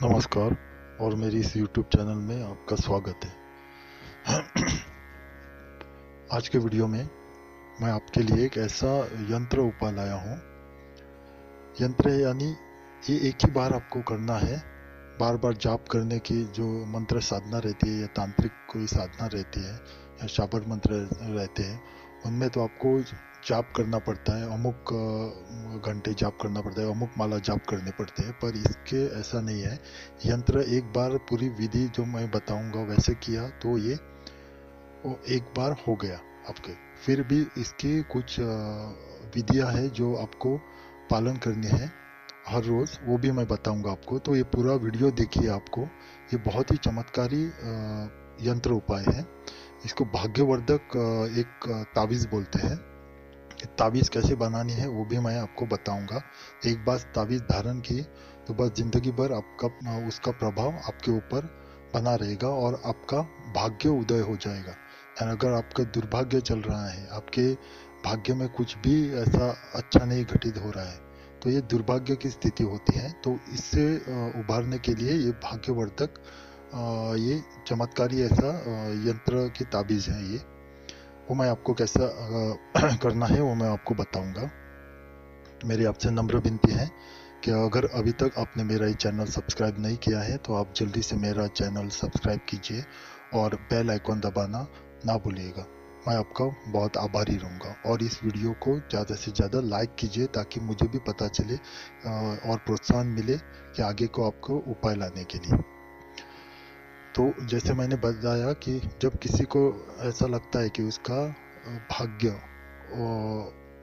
नमस्कार और मेरी इस YouTube चैनल में आपका स्वागत है। आज के वीडियो में मैं आपके लिए एक ऐसा यंत्र उपाय लाया हूँ। यंत्र यानी ये एक ही बार आपको करना है। बार बार जाप करने की जो मंत्र साधना रहती है या तांत्रिक कोई साधना रहती है या शाबर मंत्र रहते हैं, उनमें तो आपको जाप करना पड़ता है, अमुक घंटे जाप करना पड़ता है, अमुक माला जाप करने पड़ते हैं। पर इसके ऐसा नहीं है। यंत्र एक बार पूरी विधि जो मैं बताऊंगा वैसे किया तो ये वो एक बार हो गया आपके। फिर भी इसकी कुछ विधियां है जो आपको पालन करनी है हर रोज़, वो भी मैं बताऊंगा आपको। तो ये पूरा वीडियो देखिए। आपको ये बहुत ही चमत्कारी यंत्र उपाय है। इसको भाग्यवर्धक एक ताबीज़ बोलते हैं। ताबीज़ कैसे बनानी है वो भी मैं आपको बताऊंगा। एक बार ताबीज़ धारण की तो बस ज़िंदगी भर आपका उसका प्रभाव आपके ऊपर बना रहेगा और आपका भाग्य उदय हो जाएगा। यानी अगर आपका दुर्भाग्य चल रहा है, आपके भाग्य में कुछ भी ऐसा अच्छा नहीं घटित हो रहा है, तो ये दुर्भाग्य की स्थिति होती है। तो इससे उभारने के लिए ये भाग्यवर्धक ये चमत्कारी ऐसा यंत्र की ताबीज़ है। ये वो मैं आपको कैसा करना है वो मैं आपको बताऊंगा। मेरी आपसे नम्र विनती है कि अगर अभी तक आपने मेरा ये चैनल सब्सक्राइब नहीं किया है तो आप जल्दी से मेरा चैनल सब्सक्राइब कीजिए और बेल आइकॉन दबाना ना भूलिएगा। मैं आपका बहुत आभारी रहूँगा। और इस वीडियो को ज़्यादा से ज़्यादा लाइक कीजिए ताकि मुझे भी पता चले और प्रोत्साहन मिले कि आगे को आपको उपाय लाने के लिए। तो जैसे मैंने बताया कि जब किसी को ऐसा लगता है कि उसका भाग्य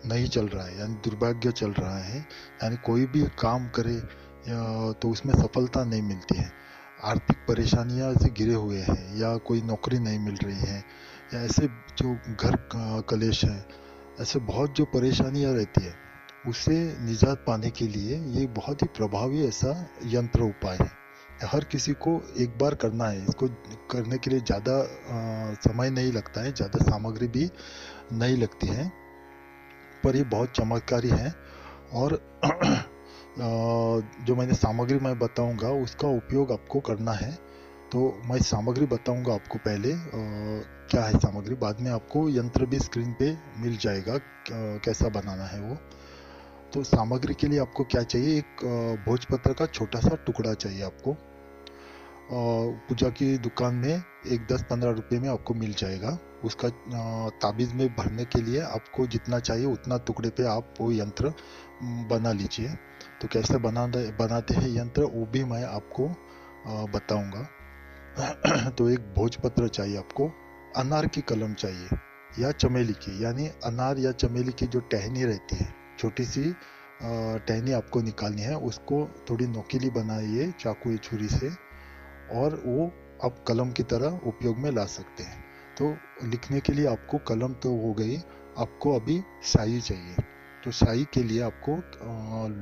नहीं चल रहा है, यानी दुर्भाग्य चल रहा है, यानी कोई भी काम करे तो उसमें सफलता नहीं मिलती है, आर्थिक परेशानियां से घिरे हुए हैं, या कोई नौकरी नहीं मिल रही है, या ऐसे जो घर कलेश है, ऐसे बहुत जो परेशानियां रहती है, उससे निजात पाने के लिए ये बहुत ही प्रभावी ऐसा यंत्र उपाय है। हर किसी को एक बार करना है। इसको करने के लिए ज़्यादा समय नहीं लगता है, ज़्यादा सामग्री भी नहीं लगती है, पर ये बहुत चमत्कारी है। और जो मैंने सामग्री मैं बताऊंगा उसका उपयोग आपको करना है। तो मैं सामग्री बताऊंगा आपको पहले क्या है सामग्री, बाद में आपको यंत्र भी स्क्रीन पे मिल जाएगा कैसा बनाना है वो। तो सामग्री के लिए आपको क्या चाहिए, एक भोजपत्र का छोटा सा टुकड़ा चाहिए आपको। पूजा की दुकान में एक 10-15 रुपए में आपको मिल जाएगा। उसका ताबीज़ में भरने के लिए आपको जितना चाहिए उतना टुकड़े पे आप वो यंत्र बना लीजिए। तो कैसे बनाते हैं यंत्र वो भी मैं आपको बताऊंगा। तो एक भोजपत्र चाहिए आपको, अनार की कलम चाहिए या चमेली की, यानी अनार या चमेली की जो टहनी रहती है, छोटी सी टहनी आपको निकालनी है। उसको थोड़ी नोकीली बनाइए चाकू या छुरी से, और वो आप कलम की तरह उपयोग में ला सकते हैं। तो लिखने के लिए आपको कलम तो हो गई, आपको अभी स्याही चाहिए। तो स्याही के लिए आपको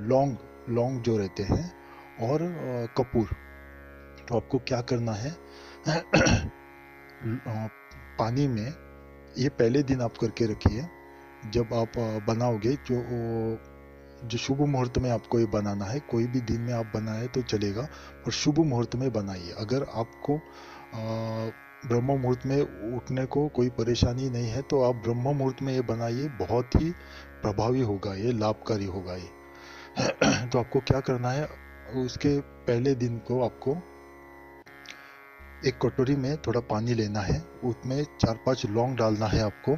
लौंग लौंग जो रहते हैं और कपूर। तो आपको क्या करना है, पानी में ये पहले दिन आप करके रखिए। जब आप बनाओगे जो शुभ मुहूर्त में आपको ये बनाना है, कोई भी दिन में आप बनाए तो चलेगा, पर शुभ मुहूर्त में बनाइए। अगर आपको ब्रह्म मुहूर्त में उठने को कोई परेशानी नहीं है तो आप ब्रह्म मुहूर्त में ये बनाइए, बहुत ही प्रभावी होगा, ये लाभकारी होगा ये। तो आपको क्या करना है, उसके पहले दिन को आपको एक कटोरी में थोड़ा पानी लेना है, उसमें 4-5 लौंग डालना है आपको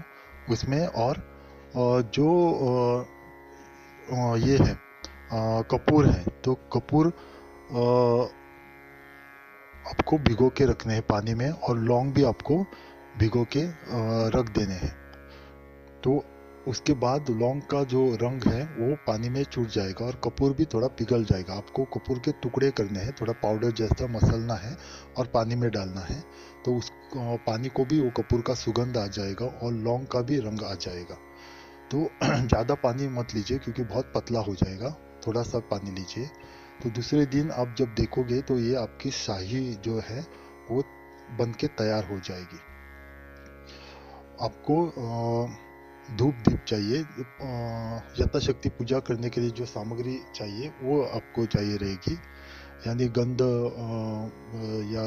उसमें। और जो ये है कपूर है, तो कपूर आपको भिगो के रखने हैं पानी में, और लौंग भी आपको भिगो के रख देने हैं। तो उसके बाद लौंग का जो रंग है वो पानी में छूट जाएगा और कपूर भी थोड़ा पिघल जाएगा। आपको कपूर के टुकड़े करने हैं, थोड़ा पाउडर जैसा मसलना है और पानी में डालना है। तो उस पानी को भी वो कपूर का सुगंध आ जाएगा और लौंग का भी रंग आ जाएगा। तो ज़्यादा पानी मत लीजिए क्योंकि बहुत पतला हो जाएगा, थोड़ा सा पानी लीजिए। तो दूसरे दिन आप जब देखोगे तो ये आपकी शाही जो है वो बन के तैयार हो जाएगी। आपको धूप दीप चाहिए, यथाशक्ति पूजा करने के लिए जो सामग्री चाहिए वो आपको चाहिए रहेगी। यानी गंध या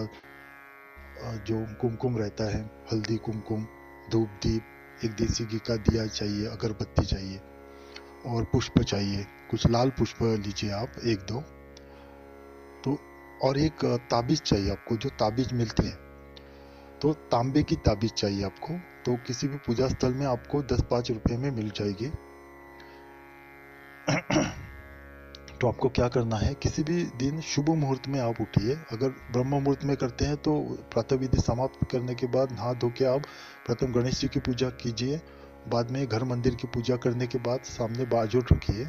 जो कुमकुम रहता है, हल्दी कुमकुम, धूप दीप, एक देसी घी का दिया चाहिए, अगरबत्ती चाहिए और पुष्प चाहिए। कुछ लाल पुष्प लीजिए आप, एक दो। तो और एक ताबीज चाहिए आपको, जो ताबीज मिलती है, तो तांबे की ताबीज चाहिए आपको। तो किसी भी पूजा स्थल में आपको 10-5 रुपए में मिल जाएगी। तो आपको क्या करना है, किसी भी दिन शुभ मुहूर्त में आप उठिए। अगर ब्रह्म मुहूर्त में करते हैं तो प्रातः विधि समाप्त करने के बाद नहा धो के आप प्रथम गणेश जी की पूजा कीजिए। बाद में घर मंदिर की पूजा करने के बाद सामने बाजोट रखिए।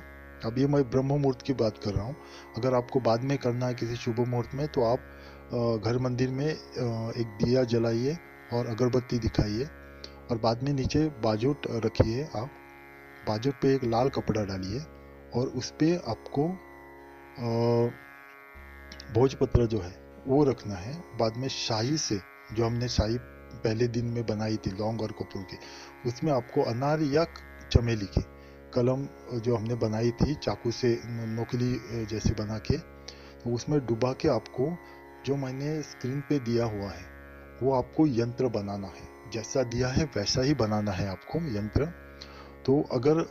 अब ये मैं ब्रह्म मुहूर्त की बात कर रहा हूँ। अगर आपको बाद में करना है किसी शुभ मुहूर्त में, तो आप घर मंदिर में एक दिया जलाइए और अगरबत्ती दिखाइए और बाद में नीचे बाजोट रखिए। आप बाजोट पे एक लाल कपड़ा डालिए और उस पे आपको भोजपत्र जो है वो रखना है। बाद में शाही से, जो हमने शाही पहले दिन में बनाई थी लौंग और कपूर की, उसमें आपको अनार या चमेली की कलम जो हमने बनाई थी चाकू से नोकली जैसे बना के, तो उसमें डुबा के आपको, जो मैंने स्क्रीन पे दिया हुआ है, वो आपको यंत्र बनाना है। जैसा दिया है वैसा ही बनाना है आपको यंत्र। तो अगर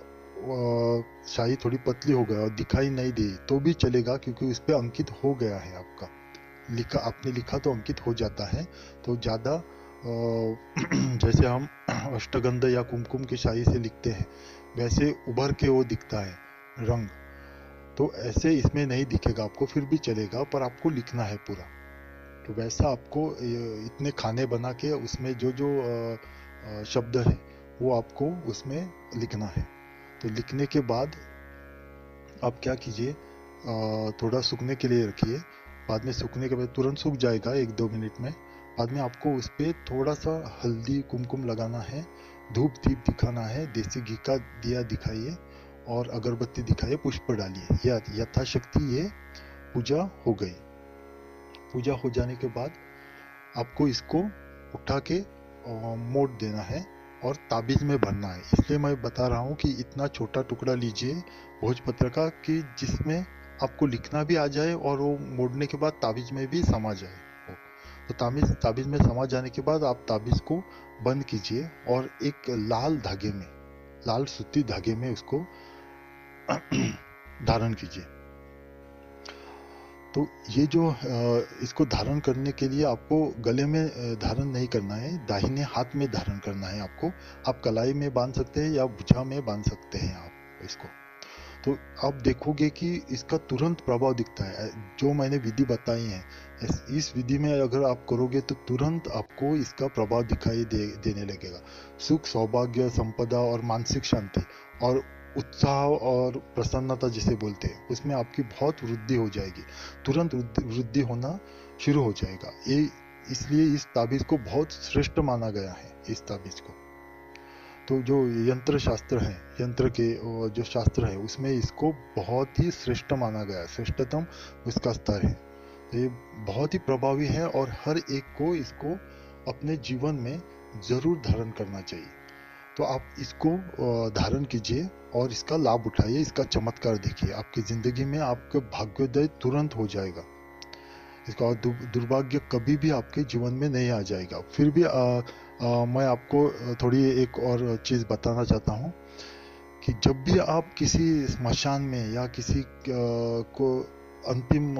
शाही थोड़ी पतली हो गया और दिखाई नहीं दी तो भी चलेगा, क्योंकि उस पर अंकित हो गया है आपका, लिखा आपने लिखा तो अंकित हो जाता है। तो ज़्यादा जैसे हम अष्टगंध या कुमकुम की शाही से लिखते हैं वैसे उभर के वो दिखता है रंग, तो ऐसे इसमें नहीं दिखेगा आपको, फिर भी चलेगा, पर आपको लिखना है पूरा। तो वैसा आपको इतने खाने बना के उसमें जो जो शब्द है वो आपको उसमें लिखना है। तो लिखने के बाद आप क्या कीजिए, थोड़ा सूखने के लिए रखिए। बाद में सूखने के बाद तुरंत सूख जाएगा 1-2 मिनट में। बाद में आपको उस पर थोड़ा सा हल्दी कुमकुम लगाना है, धूप दीप दिखाना है, देसी घी का दिया दिखाइए और अगरबत्ती दिखाइए, पुष्प डालिए। या यथाशक्ति ये पूजा हो गई। पूजा हो जाने के बाद आपको इसको उठा के मोड़ देना है और ताबीज में भरना है। इसलिए मैं बता रहा हूँ कि इतना छोटा टुकड़ा लीजिए भोजपत्र का कि जिसमें आपको लिखना भी आ जाए और वो मोड़ने के बाद ताबीज में भी समा जाए। तो ताबीज में समा जाने के बाद आप ताबीज को बंद कीजिए और एक लाल धागे में, लाल सूती धागे में उसको धारण कीजिए। तो ये जो इसको धारण करने के लिए आपको गले में धारण नहीं करना है, दाहिने हाथ में धारण करना है आपको। आप कलाई में बांध सकते हैं या भुजा में बांध सकते हैं आप इसको। तो आप देखोगे कि इसका तुरंत प्रभाव दिखता है। जो मैंने विधि बताई है, इस विधि में अगर आप करोगे तो तुरंत आपको इसका प्रभाव दिखाई देने लगेगा। सुख, सौभाग्य, संपदा और मानसिक शांति और उत्साह और प्रसन्नता जिसे बोलते हैं, उसमें आपकी बहुत वृद्धि हो जाएगी। तुरंत वृद्धि होना शुरू हो जाएगा। ये इसलिए इस ताबीज को बहुत श्रेष्ठ माना गया है, इस ताबीज को। तो जो यंत्र शास्त्र है, यंत्र के जो शास्त्र है, उसमें इसको बहुत ही श्रेष्ठ माना गया है, श्रेष्ठतम उसका स्तर है। तो ये बहुत ही प्रभावी है और हर एक को इसको अपने जीवन में जरूर धारण करना चाहिए। तो आप इसको धारण कीजिए और इसका लाभ उठाइए, इसका चमत्कार देखिए। आपकी जिंदगी में आपका भाग्योदय तुरंत हो जाएगा। इसका दुर्भाग्य कभी भी आपके जीवन में नहीं आ जाएगा। फिर भी मैं आपको थोड़ी एक और चीज़ बताना चाहता हूँ कि जब भी आप किसी स्मशान में या किसी को अंतिम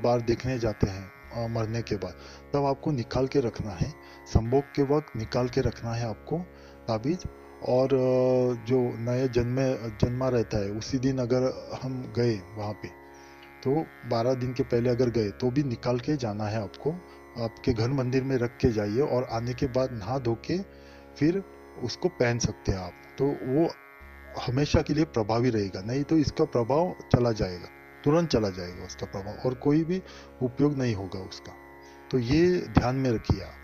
बार देखने जाते हैं मरने के बाद, तब आपको निकाल के रखना है, संभोग के वक्त निकाल के रखना है आपको ताबीज। और जो नए जन्मा रहता है उसी दिन अगर हम गए वहाँ पे, तो 12 दिन के पहले अगर गए तो भी निकाल के जाना है आपको। आपके घर मंदिर में रख के जाइए और आने के बाद नहा धो के फिर उसको पहन सकते हैं आप। तो वो हमेशा के लिए प्रभावी रहेगा, नहीं तो इसका प्रभाव चला जाएगा, तुरंत चला जाएगा उसका प्रभाव, और कोई भी उपयोग नहीं होगा उसका। तो ये ध्यान में रखिए आप।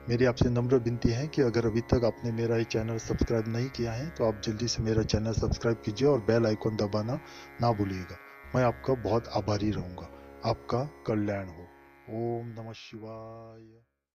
मेरी आपसे नम्र विनती है कि अगर अभी तक आपने मेरा ये चैनल सब्सक्राइब नहीं किया है तो आप जल्दी से मेरा चैनल सब्सक्राइब कीजिए और बेल आइकन दबाना ना भूलिएगा। मैं आपका बहुत आभारी रहूँगा। आपका कल्याण हो। ओम नमः शिवाय।